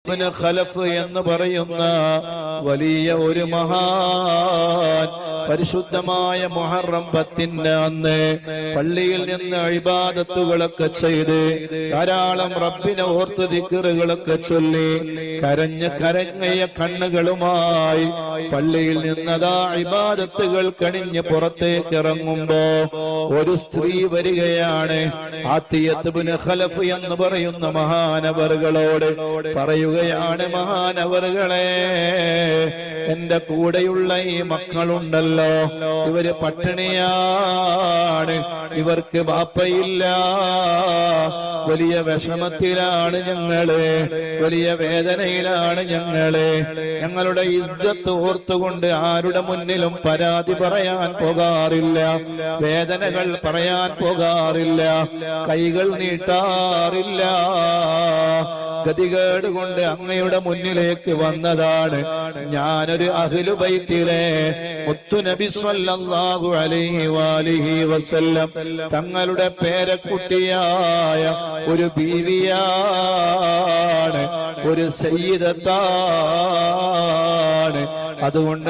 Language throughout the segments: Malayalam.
ഇബ്നു ഖലഫ് എന്ന് പറയുന്ന വലിയ ഒരു മഹാൻ പരിശുദ്ധമായ മുഹറം 10 അന്ന് പള്ളിയിൽ നിന്ന് ഇബാദത്തുകളൊക്കെ ചെയ്ത് ധാരാളം റബ്ബിനെ ഓർത്ത് ദിക്റുകളൊക്കെ ചൊല്ലി കരഞ്ഞ കണ്ണുകളുമായി പള്ളിയിൽ നിന്നതാ ഇബാദത്തുകൾ കഴിഞ്ഞ് പുറത്തേക്ക് ഇറങ്ങുമ്പോ ഒരു സ്ത്രീ വരികയാണ്. ആത്തിയത്ത് ഇബ്നു ഖലഫ് എന്ന് പറയുന്ന മഹാനവറുകളോട് പറയുകയാണ്, മഹാനവറുകളെ, എന്റെ കൂടെയുള്ള ഈ മക്കളുണ്ടല്ലോ, ഇവര് പട്ടിണിയാണ്, ഇവർക്ക് ബാപ്പയില്ല, വലിയ വിഷമത്തിലാണ് ഞങ്ങള്, വലിയ വേദനയിലാണ് ഞങ്ങള്. ഞങ്ങളുടെ ഇസ്സത്ത് ഓർത്തുകൊണ്ട് ആരുടെ മുന്നിലും പരാതി പറയാൻ പോകാറില്ല, വേദനകൾ പറയാൻ പോകാറില്ല, കൈകൾ നീട്ടാറില്ല. ഗതികേട് കൊണ്ട് അങ്ങയുടെ മുന്നിലേക്ക് വന്നതാണ്. ഞാനൊരു അഹ്ലു ബൈത്തിലെ മുത്തുനബി സ്വല്ലല്ലാഹു അലൈഹി വാലിഹി വസല്ലം തങ്ങളുടെ പേരക്കുട്ടിയായ ഒരു ബീവിയാണ്, ഒരു സയ്യിദത്താണ്. അതുകൊണ്ട്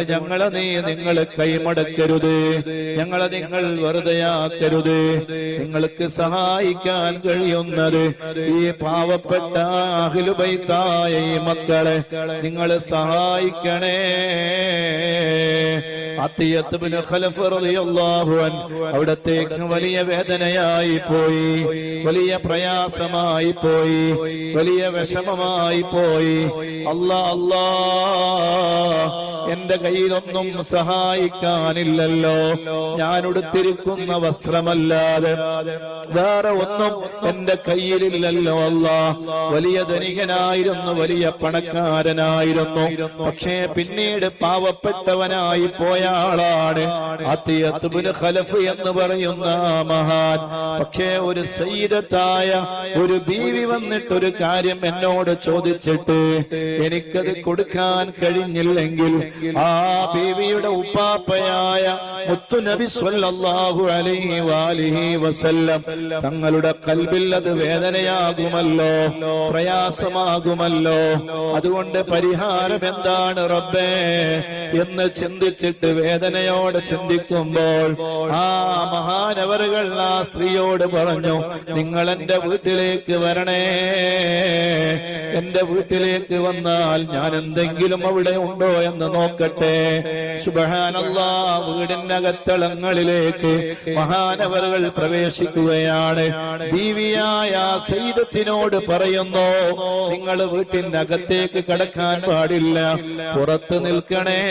നിങ്ങൾ കൈമടക്കരുത്, നിങ്ങൾ വെറുതെയാക്കരുത്. നിങ്ങൾക്ക് സഹായിക്കാൻ കഴിയുന്നത് ഈ പാവപ്പെട്ട അഹ്ലു ബൈത്തായ ഈ മക്കളെ നിങ്ങൾ സഹായിക്കണേ. അത്തിയത്ത് ഇബ്നു ഖലഫ് റളിയല്ലാഹു അൻഹു അവിടത്തേക്ക് വലിയ വേദനയായി പോയി, വലിയ പ്രയാസമായി പോയി, വലിയ വിഷമമായി പോയി. അല്ലാ, എന്റെ കയ്യിലൊന്നും സഹായിക്കാനില്ലല്ലോ, ഞാൻ ഉടുത്തിരിക്കുന്ന വസ്ത്രമല്ലാതെ വേറെ ഒന്നും എന്റെ കയ്യിലില്ലല്ലോ. അല്ലാ, വലിയ ധനികനായിരുന്നു, വലിയ പണക്കാരനായിരുന്നു, പക്ഷേ പിന്നീട് പാവപ്പെട്ടവനായി പോയ ആളാണ് അത്തിയത്ത് ഇബ്നു ഖലഫ് എന്ന് പറയുന്ന മഹാൻ. പക്ഷേ ഒരു സയ്യിദത്തായ ഒരു ബീവി വന്നിട്ട് ഒരു കാര്യം എന്നോട് ചോദിച്ചിട്ട് എനിക്കത് കൊടുക്കാൻ കഴിഞ്ഞില്ലെങ്കിൽ ആ ബീവിയുടെ ഉപ്പാപ്പയായ മുത്തുനബി സ്വല്ലല്ലാഹു അലൈഹി വാലിഹി വസല്ലം തങ്ങളുടെ ഖൽബിൽ അത് വേദനയാകുമല്ലോ, പ്രയാസമാകുമല്ലോ. അതുകൊണ്ട് പരിഹാരം എന്താണ് റബ്ബേ എന്ന് ചിന്തിച്ചിട്ട് വേദനയോടെ ചിന്തിക്കുമ്പോൾ ആ മഹാനവറുകൾ ആ സ്ത്രീയോട് പറഞ്ഞു, നിങ്ങൾ എന്റെ വീട്ടിലേക്ക് വരണേ, എന്റെ വീട്ടിലേക്ക് വന്നാൽ ഞാൻ എന്തെങ്കിലും അവിടെ ഉണ്ടോ എന്ന് നോക്കട്ടെ. സുബ്ഹാനല്ലാഹ്, വീടിന്റെ അകത്തളങ്ങളിലേക്ക് മഹാനവറുകൾ പ്രവേശിക്കുകയാണ്. ബീവിയായ സയ്യിദത്തിനോട് പറയുന്നു, നിങ്ങൾ വീട്ടിന്റെ അകത്തേക്ക് കടക്കാൻ പാടില്ല, പുറത്ത് നിൽക്കണേ,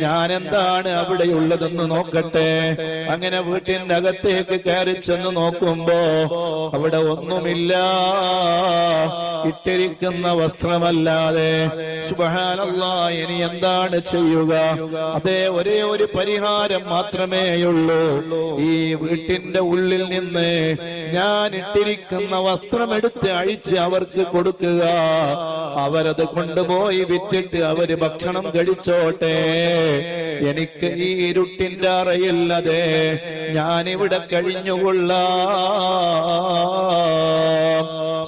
ഞാൻ എന്താണ് അവിടെയുള്ളതെന്ന് നോക്കട്ടെ. അങ്ങനെ വീട്ടിന്റെ അകത്തേക്ക് കയറി ചെന്ന് നോക്കുമ്പോ അവിടെ ഒന്നുമില്ല, ഇട്ടിരിക്കുന്ന വസ്ത്രമല്ലാതെ. സുബ്ഹാനല്ലാഹ്, ഇനി എന്താണ് ചെയ്യുക? അതേ, ഒരേ ഒരു പരിഹാരം മാത്രമേയുള്ളൂ. ഈ വീട്ടിന്റെ ഉള്ളിൽ നിന്ന് ഞാൻ ഇട്ടിരിക്കുന്ന വസ്ത്രം എടുത്ത് അഴിച്ച് അവർക്ക് കൊടുക്കുക, അവരത് കൊണ്ടുപോയി വിറ്റിട്ട് അവര് ഭക്ഷണം കഴിച്ചോട്ടെ. എനിക്ക് ഈ ഇരുട്ടിന്റെ അറയില്ലതെ ഞാനിവിടെ കഴിഞ്ഞുകൊള്ളാം.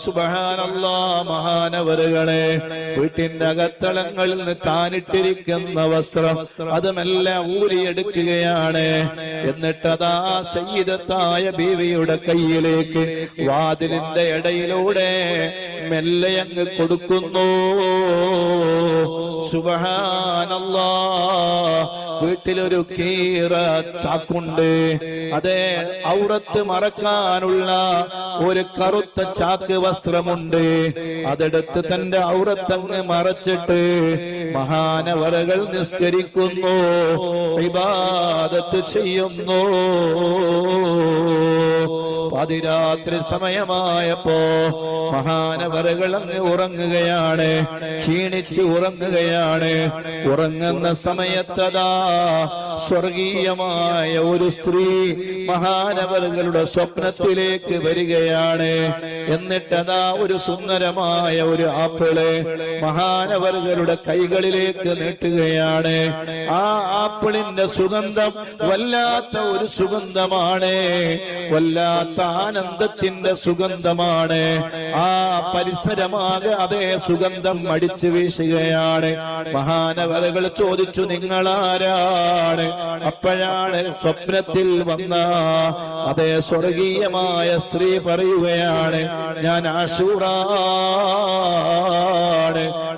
സുബ്ഹാനല്ലാഹ്, മഹാനവറുകളെ, വീട്ടിന്റെ അകത്തളങ്ങളിൽ നിന്ന് താനിട്ടിരിക്കുന്ന വസ്ത്രം അത് മെല്ലെ ഊരിയെടുക്കുകയാണ്. എന്നിട്ട് അതാ സയ്യിദത്തായ ബീവിയുടെ കയ്യിലേക്ക് വാതിലിന്റെ ഇടയിലൂടെ മെല്ലെ അങ്ങ് കൊടുക്കുന്നു. സുബ്ഹാനല്ലാഹ്, വീട്ടിലൊരു കീറ ചാക്കുണ്ട്, അതേ, ഔറത്ത് മറക്കാനുള്ള ഒരു കറുത്ത ചാക്ക് വസ്ത്രമുണ്ട്. അതെടുത്ത് തന്റെ ഔറത്തങ്ങ് മറച്ചിട്ട് മഹാനവറുകൾ നിസ്കരിക്കുന്നു, ഇബാദത്ത് ചെയ്യുന്നു. പാതിരാത്രി സമയമായപ്പോ മഹാനവറുകൾ അങ്ങ് ഉറങ്ങുകയാണ്, ക്ഷീണിച്ച് ഉറങ്ങുകയാണ്. ഉറങ്ങുന്ന സമയത്തതാ സ്വർഗീയമായ ഒരു സ്ത്രീ മഹാനവറുകളുടെ സ്വപ്നത്തിലേക്ക് വരികയാണ്. എന്നിട്ടതാ ഒരു സുന്ദരമായ ഒരു ആപ്പിള് മഹാനവറുകളുടെ കൈകളിലേക്ക് നീട്ടുകയാണ്. ആ ആപ്പിളിന്റെ സുഗന്ധം വല്ലാത്ത ഒരു സുഗന്ധമാണ്, വല്ലാത്ത ആനന്ദത്തിന്റെ സുഗന്ധമാണ്. ആ പരിസരമാകെ അതേ സുഗന്ധം അടിച്ചു വീശുകയാണ്. മഹാനവറുകൾ ചോദിച്ചു, നിങ്ങളാരാണ്? അപ്പോഴാണ് സ്വപ്നത്തിൽ വന്ന അതേ സ്വർഗീയമായ സ്ത്രീ പറയുകയാണ്, ഞാൻ ആശൂറാണ്.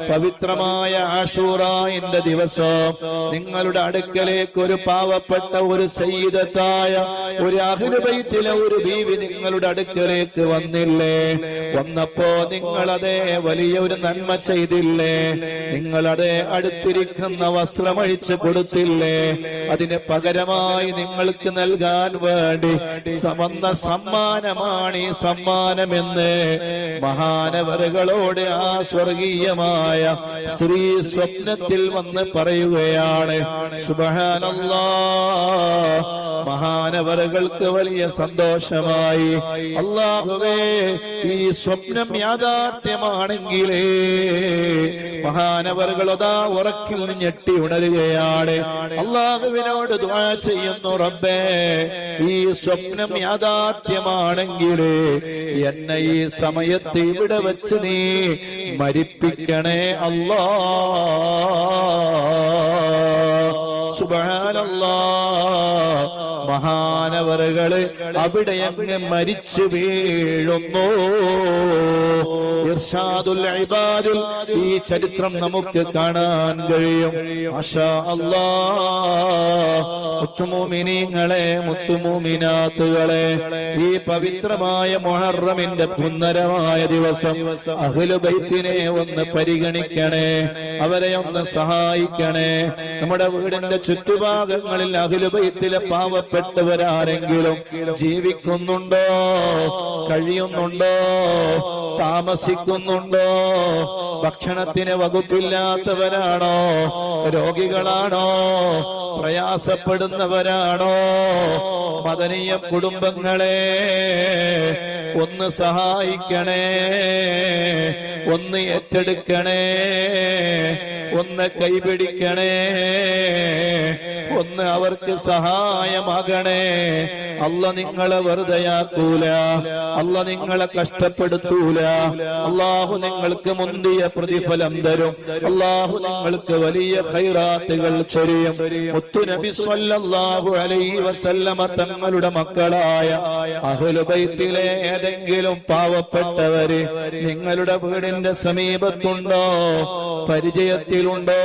പവിത്രമായ ആശൂറായിന്റെ ദിവസം നിങ്ങളുടെ അടുക്കലേക്ക് ഒരു പാവപ്പെട്ട ഒരു സയ്യിദത്തായ ഒരു അഹ്ലു ബൈത്തിലെ ഒരു ബീവി നിങ്ങളുടെ അടുക്കലേക്ക് വന്നില്ലേ? വന്നപ്പോ നിങ്ങളതേ വലിയ ഒരു നന്മ ചെയ്തില്ലേ? നിങ്ങളതേ അടുത്തിരിക്കുന്ന വസ്ത്രമഴിച്ചു കൊടുത്തില്ലേ? അതിന് പകരമായി നിങ്ങൾക്ക് നൽകാൻ വേണ്ടി വന്ന സമ്മാനമാണ് ഈ സമ്മാനമെന്ന് മഹാനവറുകളോട് ആ സ്വർഗീയമായ സ്ത്രീ സ്വപ്നത്തിൽ വന്ന് പറയുകയാണ്. സുബ്ഹാനല്ലാഹ്, മഹാനവറുകൾക്ക് വലിയ സന്തോഷമായി. അല്ലാഹുവേ, ഈ സ്വപ്നം യാഥാർത്ഥ്യമാണെങ്കിലേ മഹാനവറുകൾ അതാ ഉറക്കിൽ ഞെട്ടി ഉണരുകയാണ്. അല്ലാഹുവിനോട് ദുആ ചെയ്യുന്നു, റബ്ബേ, ഈ സ്വപ്നം യാഥാർത്ഥ്യമാണെങ്കിലേ എന്നെ ഈ സമയത്ത് ഇവിടെ വെച്ച് നീ മരിപ്പിക്കണേ അല്ലാഹ്. സുബ്ഹാനല്ലാഹ്, മഹാനവറുകള് അവിടെ അങ്ങ് മരിച്ചു വീഴുന്നു. ഇർഷാദുൽ ഇബാദിൽ ഈ ചരിത്രം നമുക്ക് കാണാൻ കഴിയും. മാഷാ അല്ലാഹ്, മുത്തുമൂമിനീങ്ങളെ, മുത്തുമൂമിനാത്തുകളെ, ഈ പവിത്രമായ മുഹറമിന്റെ സുന്ദരമായ ദിവസം അഹ്ലു ബൈത്തിനെ ഒന്ന് പരിഗണിക്കണേ, അവരെ ഒന്ന് സഹായിക്കണേ. നമ്മുടെ വീടിന്റെ ചുറ്റുഭാഗങ്ങളിൽ അഹ്ലു ബൈത്തിലെ പാവപ്പെട്ടവരാരെങ്കിലും ജീവിക്കുന്നുണ്ടോ, കഴിയുന്നുണ്ടോ, താമസിക്കുന്നുണ്ടോ? ഭക്ഷണത്തിന് വകുപ്പില്ലാത്തവരാണോ? രോഗികളാണോ? പ്രയാസപ്പെടുന്നവരാണോ? മദനീയ കുടുംബങ്ങളെ ഒന്ന് സഹായിക്കണേ, ഒന്ന് ഏറ്റെടുക്കണേ, ഒന്ന് കൈപിടിക്കണേ, ഒന്ന് അവർക്ക് സഹായമാകണേ. അല്ല നിങ്ങളെ വെറുതെയാക്കൂല, അല്ല നിങ്ങളെ കഷ്ടപ്പെടുത്തൂല. അല്ലാഹു നിങ്ങൾക്ക് മുന്തിയ പ്രതിഫലം തരും. അല്ലാഹു നിങ്ങൾക്ക് വലിയ ഖൈറാത്തുകൾ ചൊരിയും. മുത്തുനബി സ്വല്ലല്ലാഹു അലൈഹി വസല്ലമ തങ്ങളുടെ മക്കളായ അഹ്ലു ബൈത്തിലെ ഏതെങ്കിലും പാവപ്പെട്ടവര് നിങ്ങളുടെ വീടിന്റെ സമീപത്തുണ്ടോ, പരിചയത്തിലുണ്ടോ?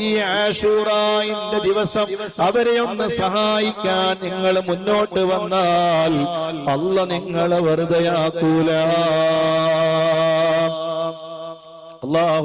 ഈ ആശൂറായിന്റെ ദിവസം അവരെ ഒന്ന് സഹായിക്കാൻ നിങ്ങൾ മുന്നോട്ട് വന്നാൽ അല്ലാഹു നിങ്ങളെ വെറുതെയാക്കൂല. അല്ലാഹു